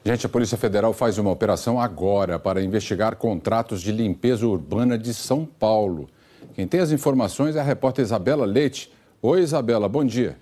Gente, a Polícia Federal faz uma operação agora para investigar contratos de limpeza urbana de São Paulo. Quem tem as informações é a repórter Isabela Leite. Oi, Isabela, bom dia.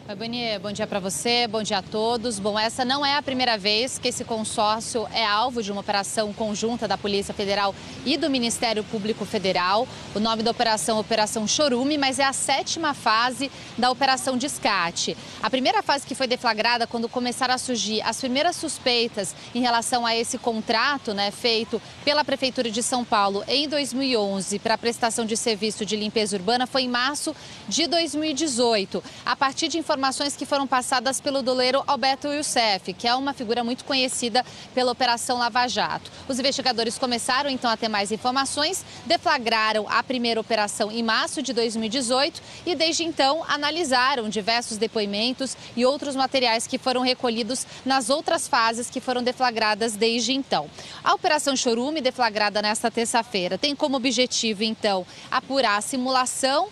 Oi, Bonier, bom dia para você, bom dia a todos. Bom, essa não é a primeira vez que esse consórcio é alvo de uma operação conjunta da Polícia Federal e do Ministério Público Federal. O nome da operação é Operação Chorume, mas é a 7ª fase da Operação Descarte. A primeira fase que foi deflagrada quando começaram a surgir as primeiras suspeitas em relação a esse contrato, feito pela Prefeitura de São Paulo em 2011 para a prestação de serviço de limpeza urbana foi em março de 2018. A partir de informações que foram passadas pelo doleiro Alberto Youssef, que é uma figura muito conhecida pela Operação Lava Jato. Os investigadores começaram então a ter mais informações, deflagraram a primeira operação em março de 2018 e desde então analisaram diversos depoimentos e outros materiais que foram recolhidos nas outras fases que foram deflagradas desde então. A Operação Chorume, deflagrada nesta terça-feira, tem como objetivo então apurar a simulação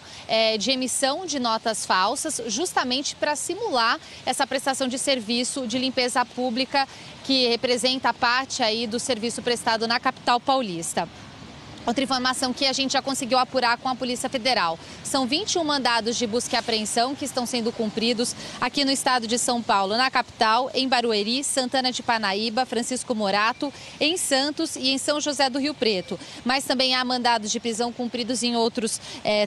de emissão de notas falsas, justamente para simular essa prestação de serviço de limpeza pública que representa parte aí do serviço prestado na capital paulista. Outra informação que a gente já conseguiu apurar com a Polícia Federal. São 21 mandados de busca e apreensão que estão sendo cumpridos aqui no estado de São Paulo, na capital, em Barueri, Santana de Parnaíba, Francisco Morato, em Santos e em São José do Rio Preto. Mas também há mandados de prisão cumpridos em outros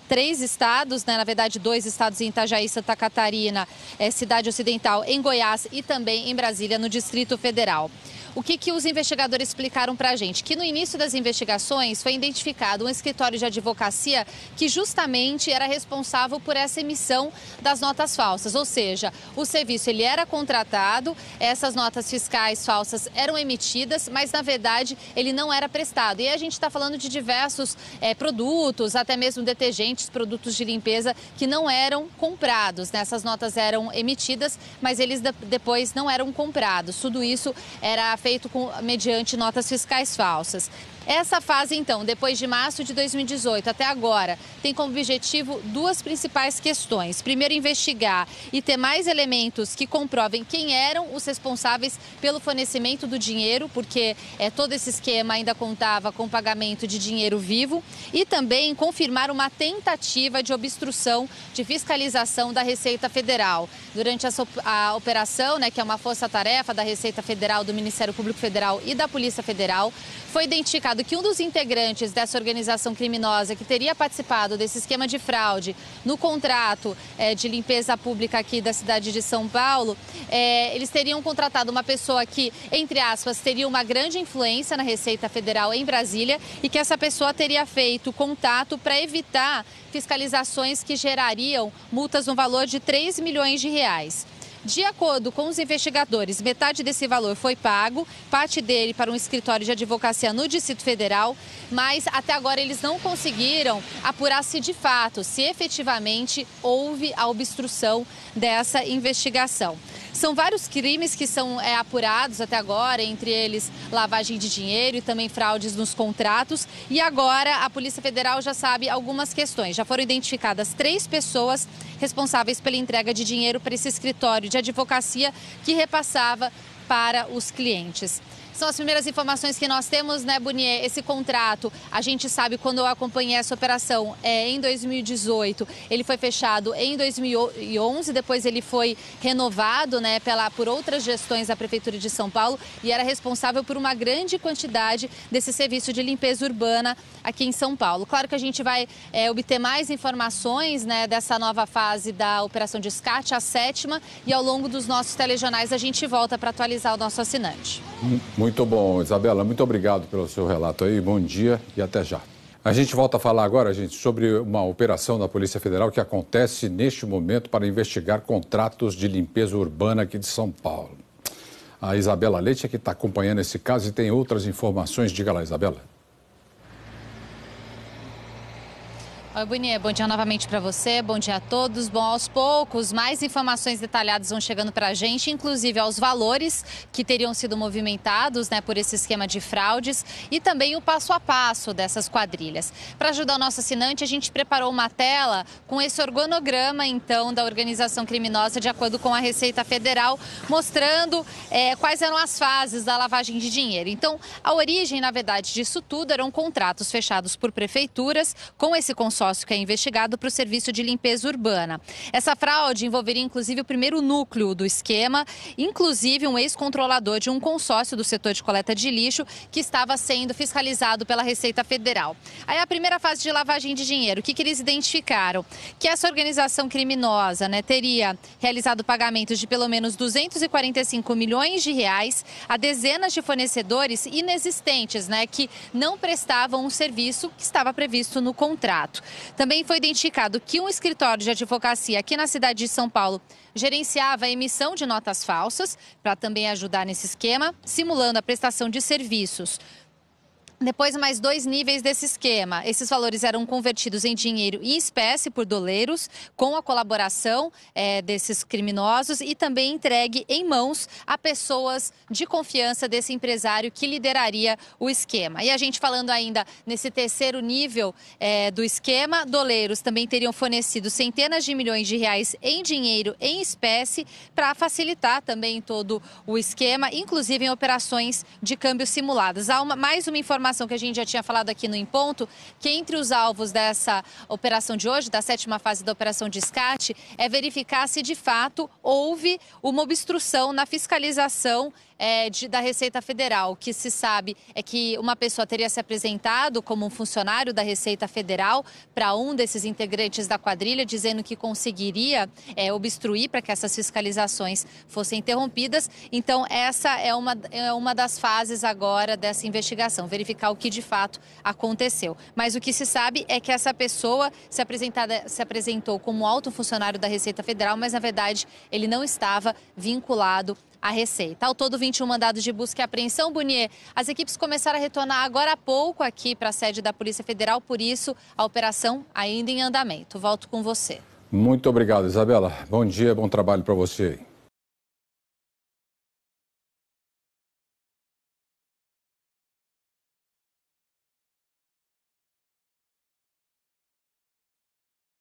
3 estados, na verdade 2 estados, em Itajaí, Santa Catarina, Cidade Ocidental, em Goiás e também em Brasília, no Distrito Federal. O que os investigadores explicaram para a gente? Que no início das investigações foi identificado um escritório de advocacia que justamente era responsável por essa emissão das notas falsas. Ou seja, o serviço ele era contratado, essas notas fiscais falsas eram emitidas, mas na verdade ele não era prestado. E a gente está falando de diversos produtos, até mesmo detergentes, produtos de limpeza que não eram comprados. Essas notas eram emitidas, mas eles depois não eram comprados. Tudo isso era feito mediante notas fiscais falsas. Essa fase, então, depois de março de 2018 até agora, tem como objetivo 2 principais questões. Primeiro, investigar e ter mais elementos que comprovem quem eram os responsáveis pelo fornecimento do dinheiro, porque todo esse esquema ainda contava com pagamento de dinheiro vivo. E também confirmar uma tentativa de obstrução de fiscalização da Receita Federal. Durante a operação, que é uma força-tarefa da Receita Federal, do Ministério Público Federal e da Polícia Federal, foi identificado que um dos integrantes dessa organização criminosa que teria participado desse esquema de fraude no contrato de limpeza pública aqui da cidade de São Paulo, eles teriam contratado uma pessoa que, entre aspas, teria uma grande influência na Receita Federal em Brasília e que essa pessoa teria feito contato para evitar fiscalizações que gerariam multas no valor de 3 milhões de reais. De acordo com os investigadores, metade desse valor foi pago, parte dele para um escritório de advocacia no Distrito Federal, mas até agora eles não conseguiram apurar se de fato, se efetivamente houve a obstrução dessa investigação. São vários crimes que são apurados até agora, entre eles lavagem de dinheiro e também fraudes nos contratos. E agora a Polícia Federal já sabe algumas questões. Já foram identificadas 3 pessoas responsáveis pela entrega de dinheiro para esse escritório de advocacia que repassava para os clientes. São as primeiras informações que nós temos, Bonier? Esse contrato, a gente sabe, quando eu acompanhei essa operação em 2018, ele foi fechado em 2011, depois ele foi renovado por outras gestões da Prefeitura de São Paulo e era responsável por uma grande quantidade desse serviço de limpeza urbana aqui em São Paulo. Claro que a gente vai obter mais informações dessa nova fase da Operação Descarte, a 7ª, e ao longo dos nossos telejornais a gente volta para atualizar o nosso assinante. Muito bom, Isabela. Muito obrigado pelo seu relato aí. Bom dia e até já. A gente volta a falar agora, gente, sobre uma operação da Polícia Federal que acontece neste momento para investigar contratos de limpeza urbana aqui de São Paulo. A Isabela Leite é que está acompanhando esse caso e tem outras informações. Diga lá, Isabela. Oi, Bonier, bom dia novamente para você, bom dia a todos. Bom, aos poucos, mais informações detalhadas vão chegando para a gente, inclusive aos valores que teriam sido movimentados, né, por esse esquema de fraudes e também o passo a passo dessas quadrilhas. Para ajudar o nosso assinante, a gente preparou uma tela com esse organograma, então, da organização criminosa de acordo com a Receita Federal, mostrando quais eram as fases da lavagem de dinheiro. Então, a origem, na verdade, disso tudo eram contratos fechados por prefeituras com esse consórcio que é investigado para o serviço de limpeza urbana. Essa fraude envolveria, inclusive, o primeiro núcleo do esquema, inclusive um ex-controlador de um consórcio do setor de coleta de lixo que estava sendo fiscalizado pela Receita Federal. Aí a primeira fase de lavagem de dinheiro, o que eles identificaram? Que essa organização criminosa, né, teria realizado pagamentos de pelo menos 245 milhões de reais a dezenas de fornecedores inexistentes, né, que não prestavam um serviço que estava previsto no contrato. Também foi identificado que um escritório de advocacia aqui na cidade de São Paulo gerenciava a emissão de notas falsas para também ajudar nesse esquema, simulando a prestação de serviços. Depois, mais 2 níveis desse esquema. Esses valores eram convertidos em dinheiro em espécie por doleiros, com a colaboração desses criminosos e também entregue em mãos a pessoas de confiança desse empresário que lideraria o esquema. E a gente falando ainda nesse terceiro nível do esquema, doleiros também teriam fornecido centenas de milhões de reais em dinheiro em espécie para facilitar também todo o esquema, inclusive em operações de câmbio simuladas. Há mais uma informação que a gente já tinha falado aqui no Em Ponto, que entre os alvos dessa operação de hoje, da 7ª fase da operação de resgate, é verificar se de fato houve uma obstrução na fiscalização da Receita Federal. O que se sabe é que uma pessoa teria se apresentado como um funcionário da Receita Federal para um desses integrantes da quadrilha, dizendo que conseguiria obstruir para que essas fiscalizações fossem interrompidas. Então, essa é uma das fases agora dessa investigação, verificar o que de fato aconteceu. Mas o que se sabe é que essa pessoa se apresentou como alto funcionário da Receita Federal, mas na verdade ele não estava vinculado à Receita. Ao todo, 21 mandados de busca e apreensão. Bonier, as equipes começaram a retornar agora há pouco aqui para a sede da Polícia Federal, por isso a operação ainda em andamento. Volto com você. Muito obrigado, Isabela. Bom dia, bom trabalho para você aí.